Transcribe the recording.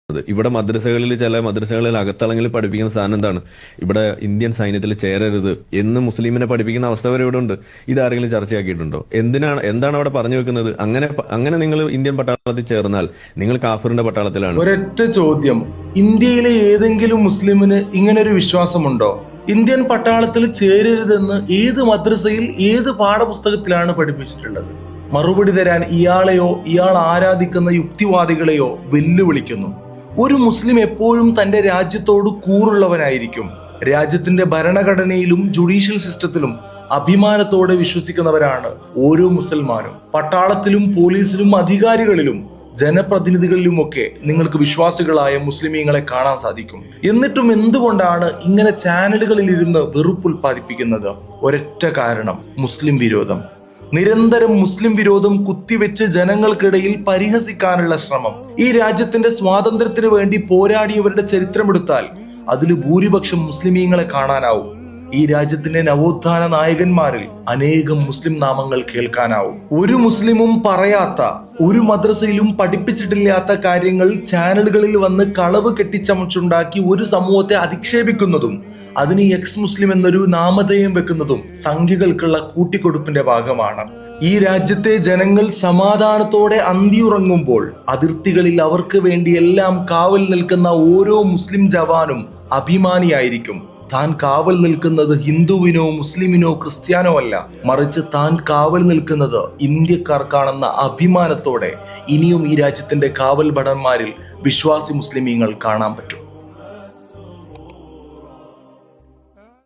ഇവിടെ ചില മദ്രസകളിൽ അകത്തളങ്ങളിൽ പഠിപ്പിക്കുന്ന സാധനം എന്താണ്? ഇവിടെ ഇന്ത്യൻ സൈന്യത്തിൽ ചേരരുത് എന്ന് മുസ്ലിമിനെ പഠിപ്പിക്കുന്ന അവസ്ഥ വരെ ഇവിടെ ഉണ്ട്. ഇതാരെങ്കിലും ചർച്ചയാക്കിയിട്ടുണ്ടോ? എന്താണ് അവിടെ പറഞ്ഞു വെക്കുന്നത്? അങ്ങനെ നിങ്ങൾ ഇന്ത്യൻ പട്ടാളത്തിൽ ചേർന്നാൽ നിങ്ങൾ കാഫിറിന്റെ പട്ടാളത്തിലാണ്. ഒരൊറ്റ ചോദ്യം, ഇന്ത്യയിലെ ഏതെങ്കിലും മുസ്ലിമിന് ഇങ്ങനെ ഒരു വിശ്വാസമുണ്ടോ? ഇന്ത്യൻ പട്ടാളത്തിൽ ചേരരുതെന്ന് ഏത് മദ്രസയിൽ ഏത് പാഠപുസ്തകത്തിലാണ് പഠിപ്പിച്ചിട്ടുള്ളത്? മറുപടി തരാൻ ഇയാളെയോ ഇയാൾ ആരാധിക്കുന്ന യുക്തിവാദികളെയോ വെല്ലുവിളിക്കുന്നു. ഒരു മുസ്ലിം എപ്പോഴും തന്റെ രാജ്യത്തോട് കൂറുള്ളവനായിരിക്കും. രാജ്യത്തിന്റെ ഭരണഘടനയിലും ജുഡീഷ്യൽ സിസ്റ്റത്തിലും അഭിമാനത്തോടെ വിശ്വസിക്കുന്നവരാണ് ഓരോ മുസൽമാനും. പട്ടാളത്തിലും പോലീസിലും അധികാരികളിലും ജനപ്രതിനിധികളിലുമൊക്കെ നിങ്ങൾക്ക് വിശ്വാസികളായ മുസ്ലിമീങ്ങളെ കാണാൻ സാധിക്കും. എന്നിട്ടും എന്തുകൊണ്ടാണ് ഇങ്ങനെ ചാനലുകളിൽ ഇരുന്ന് വെറുപ്പ് ഉൽപ്പാദിപ്പിക്കുന്നത്? ഒരൊറ്റ കാരണം, മുസ്ലിം വിരോധം. നിരന്തരം മുസ്ലിം വിരോധം കുത്തിവെച്ച് ജനങ്ങൾക്കിടയിൽ പരിഹസിക്കാനുള്ള ശ്രമം. ഈ രാജ്യത്തിന്റെ സ്വാതന്ത്ര്യത്തിന് വേണ്ടി പോരാടിയവരുടെ ചരിത്രമെടുത്താൽ അതിൽ ഭൂരിപക്ഷം മുസ്ലിമീങ്ങളെ കാണാനാവും. ഈ രാജ്യത്തിന്റെ നവോത്ഥാന നായകന്മാരിൽ അനേകം മുസ്ലിം നാമങ്ങൾ കേൾക്കാനാവും. ഒരു മുസ്ലിമും പറയാത്ത, ഒരു മദ്രസയിലും പഠിപ്പിച്ചിട്ടില്ലാത്ത കാര്യങ്ങൾ ചാനലുകളിൽ വന്ന് കളവ് കെട്ടിച്ചമച്ചുണ്ടാക്കി ഒരു സമൂഹത്തെ അധിക്ഷേപിക്കുന്നതും അതിന് എക്സ് മുസ്ലിം എന്നൊരു നാമധേയം വെക്കുന്നതും സംഖ്യകൾക്കുള്ള കൂട്ടിക്കൊടുപ്പിന്റെ ഭാഗമാണ്. ഈ രാജ്യത്തെ ജനങ്ങൾ സമാധാനത്തോടെ അന്തിയുറങ്ങുമ്പോൾ അതിർത്തികളിൽ അവർക്ക് വേണ്ടി എല്ലാം കാവൽ നിൽക്കുന്ന ഓരോ മുസ്ലിം ജവാനും അഭിമാനിയായിരിക്കും. താൻ കാവൽ നിൽക്കുന്നത് ഹിന്ദുവിനോ മുസ്ലിമിനോ ക്രിസ്ത്യാനോ അല്ല, മറിച്ച് താൻ കാവൽ നിൽക്കുന്നത് ഇന്ത്യക്കാർക്കാണെന്ന അഭിമാനത്തോടെ ഇനിയും ഈ രാജ്യത്തിന്റെ കാവൽ ഭടന്മാരിൽ വിശ്വാസി മുസ്ലിമീങ്ങൾ കാണാൻ പറ്റും.